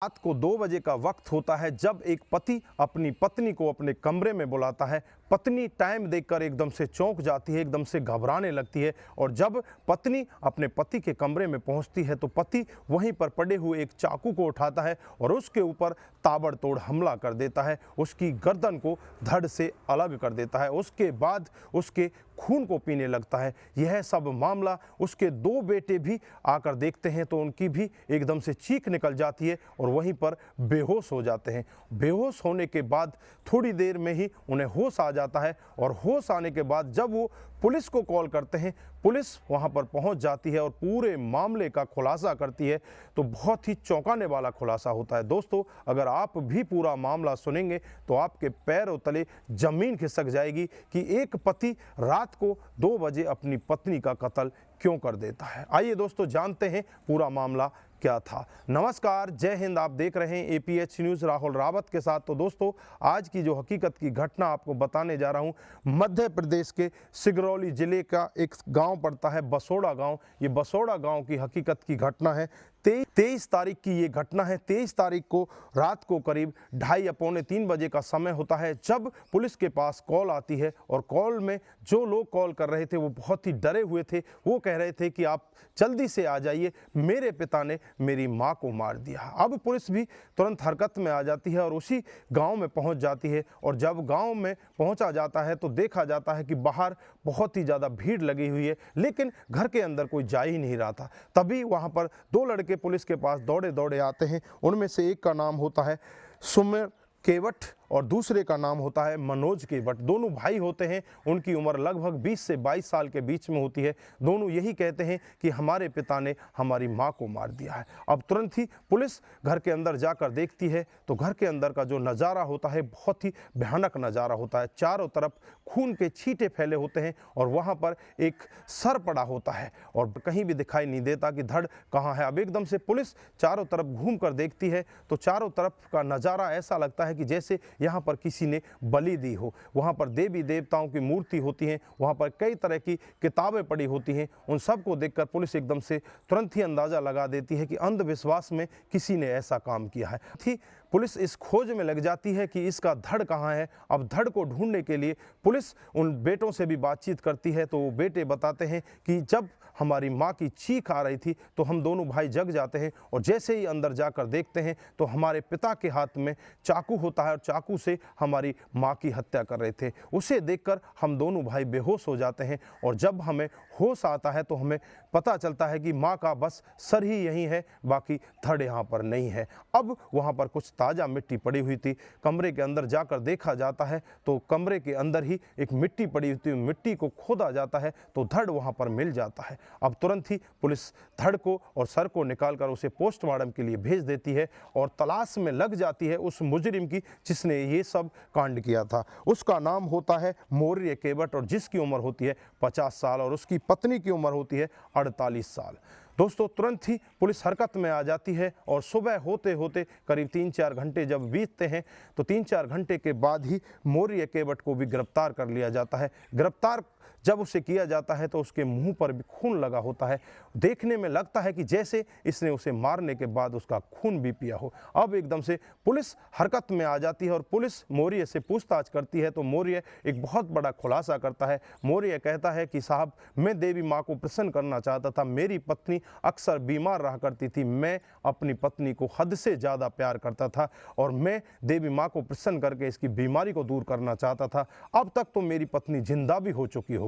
रात को 2 बजे का वक्त होता है जब एक पति अपनी पत्नी को अपने कमरे में बुलाता है। पत्नी टाइम देखकर एकदम से चौंक जाती है, एकदम से घबराने लगती है और जब पत्नी अपने पति के कमरे में पहुंचती है तो पति वहीं पर पड़े हुए एक चाकू को उठाता है और उसके ऊपर ताबड़तोड़ हमला कर देता है। उसकी गर्दन को धड़ से अलग कर देता है। उसके बाद उसके खून को पीने लगता है। यह सब मामला उसके 2 बेटे भी आकर देखते हैं तो उनकी भी एकदम से चीख निकल जाती है और वहीं पर बेहोश हो जाते हैं। बेहोश होने के बाद थोड़ी देर में ही उन्हें होश आ जाता है और होश आने के बाद जब वो पुलिस को कॉल करते हैं, पुलिस वहां पर पहुंच जाती है और पूरे मामले का खुलासा करती है। तो बहुत ही चौंकाने वाला खुलासा होता है। दोस्तों, अगर आप भी पूरा मामला सुनेंगे तो आपके पैरों तले जमीन खिसक जाएगी कि एक पति रात को 2 बजे अपनी पत्नी का कत्ल क्यों कर देता है। आइए दोस्तों, जानते हैं पूरा मामला क्या था। नमस्कार, जय हिंद। आप देख रहे हैं APH न्यूज़ राहुल रावत के साथ। तो दोस्तों, आज की जो हकीकत की घटना आपको बताने जा रहा हूं, मध्य प्रदेश के सिगरौली जिले का एक गांव पड़ता है बसोड़ा गांव। ये बसोड़ा गांव की हकीकत की घटना है। 23 तारीख की ये घटना है। 23 तारीख को रात को करीब 2:30 या पौने 3 बजे का समय होता है जब पुलिस के पास कॉल आती है और कॉल में जो लोग कॉल कर रहे थे वो बहुत ही डरे हुए थे। वो कह रहे थे कि आप जल्दी से आ जाइए, मेरे पिता ने मेरी माँ को मार दिया। अब पुलिस भी तुरंत हरकत में आ जाती है और उसी गांव में पहुंच जाती है और जब गांव में पहुंचा जाता है तो देखा जाता है कि बाहर बहुत ही ज़्यादा भीड़ लगी हुई है, लेकिन घर के अंदर कोई जा ही नहीं रहा था। तभी वहाँ पर 2 लड़के पुलिस के पास दौड़े दौड़े आते हैं। उनमें से एक का नाम होता है सुमेर केवट और दूसरे का नाम होता है मनोज केवट। दोनों भाई होते हैं। उनकी उम्र लगभग 20 से 22 साल के बीच में होती है। दोनों यही कहते हैं कि हमारे पिता ने हमारी माँ को मार दिया है। अब तुरंत ही पुलिस घर के अंदर जाकर देखती है तो घर के अंदर का जो नज़ारा होता है बहुत ही भयानक नज़ारा होता है। चारों तरफ खून के छींटे फैले होते हैं और वहाँ पर एक सर पड़ा होता है और कहीं भी दिखाई नहीं देता कि धड़ कहाँ है। अब एकदम से पुलिस चारों तरफ घूम कर देखती है तो चारों तरफ का नज़ारा ऐसा लगता है कि जैसे यहाँ पर किसी ने बलि दी हो। वहाँ पर देवी देवताओं की मूर्ति होती हैं, वहाँ पर कई तरह की किताबें पड़ी होती हैं। उन सब को देखकर पुलिस एकदम से तुरंत ही अंदाज़ा लगा देती है कि अंधविश्वास में किसी ने ऐसा काम किया है। पुलिस इस खोज में लग जाती है कि इसका धड़ कहाँ है। अब धड़ को ढूंढने के लिए पुलिस उन बेटों से भी बातचीत करती है तो वो बेटे बताते हैं कि जब हमारी माँ की चीख आ रही थी तो हम दोनों भाई जग जाते हैं और जैसे ही अंदर जाकर देखते हैं तो हमारे पिता के हाथ में चाकू होता है और चाकू से हमारी माँ की हत्या कर रहे थे। उसे देखकर हम दोनों भाई बेहोश हो जाते हैं और जब हमें होश आता है तो हमें पता चलता है कि माँ का बस सर ही यहीं है, बाकी धड़ यहाँ पर नहीं है। अब वहाँ पर कुछ ताज़ा मिट्टी पड़ी हुई थी। कमरे के अंदर जाकर देखा जाता है तो कमरे के अंदर ही एक मिट्टी पड़ी हुई थी। मिट्टी को खोदा जाता है तो धड़ वहाँ पर मिल जाता है। अब तुरंत ही पुलिस धड़ को और सर को निकालकर उसे पोस्टमार्टम के लिए भेज देती है और तलाश में लग जाती है उस मुजरिम की जिसने ये सब कांड किया था। उसका नाम होता है मौर्य केवट और जिसकी उम्र होती है 50 साल और उसकी पत्नी की उम्र होती है 48 साल। दोस्तों, तुरंत ही पुलिस हरकत में आ जाती है और सुबह होते होते करीब 3-4 घंटे जब बीतते हैं तो 3-4 घंटे के बाद ही मौर्य केवट को भी गिरफ्तार कर लिया जाता है। गिरफ्तार जब उसे किया जाता है तो उसके मुंह पर भी खून लगा होता है। देखने में लगता है कि जैसे इसने उसे मारने के बाद उसका खून भी पिया हो। अब एकदम से पुलिस हरकत में आ जाती है और पुलिस मौर्य से पूछताछ करती है तो मौर्य एक बहुत बड़ा खुलासा करता है। मौर्य कहता है कि साहब, मैं देवी माँ को प्रसन्न करना चाहता था। मेरी पत्नी अक्सर बीमार रहा करती थी। मैं अपनी पत्नी को हद से ज़्यादा प्यार करता था और मैं देवी माँ को प्रसन्न करके इसकी बीमारी को दूर करना चाहता था। अब तक तो मेरी पत्नी जिंदा भी हो चुकी होगी।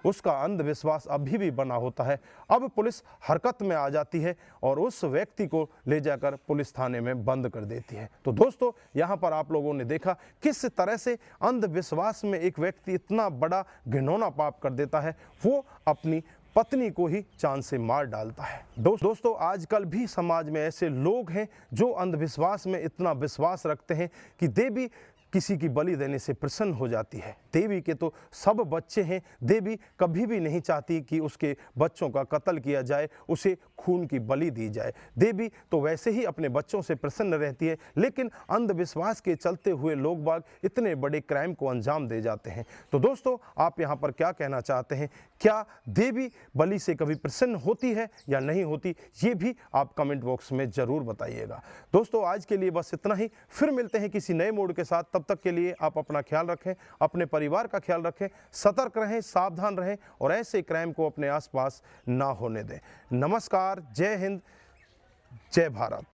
उसका अंधविश्वास अभी भी बना होता है। अब पुलिस हरकत में आ जाती है और उस व्यक्ति को ले जाकर पुलिस थाने में बंद कर देती है। तो दोस्तों, यहाँ पर आप लोगों ने देखा किस तरह से अंधविश्वास में एक व्यक्ति इतना बड़ा घिनौना पाप कर देता है। वो अपनी पत्नी को ही चांद से मार डालता है। दोस्तों, आजकल भी समाज में ऐसे लोग हैं जो अंधविश्वास में इतना विश्वास रखते हैं कि देवी किसी की बलि देने से प्रसन्न हो जाती है। देवी के तो सब बच्चे हैं। देवी कभी भी नहीं चाहती कि उसके बच्चों का कत्ल किया जाए, उसे खून की बलि दी जाए। देवी तो वैसे ही अपने बच्चों से प्रसन्न रहती है, लेकिन अंधविश्वास के चलते हुए लोग बाग इतने बड़े क्राइम को अंजाम दे जाते हैं। तो दोस्तों, आप यहाँ पर क्या कहना चाहते हैं? क्या देवी बलि से कभी प्रसन्न होती है या नहीं होती, ये भी आप कमेंट बॉक्स में ज़रूर बताइएगा। दोस्तों आज के लिए बस इतना ही, फिर मिलते हैं किसी नए मोड के साथ। तब तक के लिए आप अपना ख्याल रखें, अपने परिवार का ख्याल रखें, सतर्क रहें, सावधान रहें और ऐसे क्राइम को अपने आसपास ना होने दें। नमस्कार, जय हिंद, जय भारत।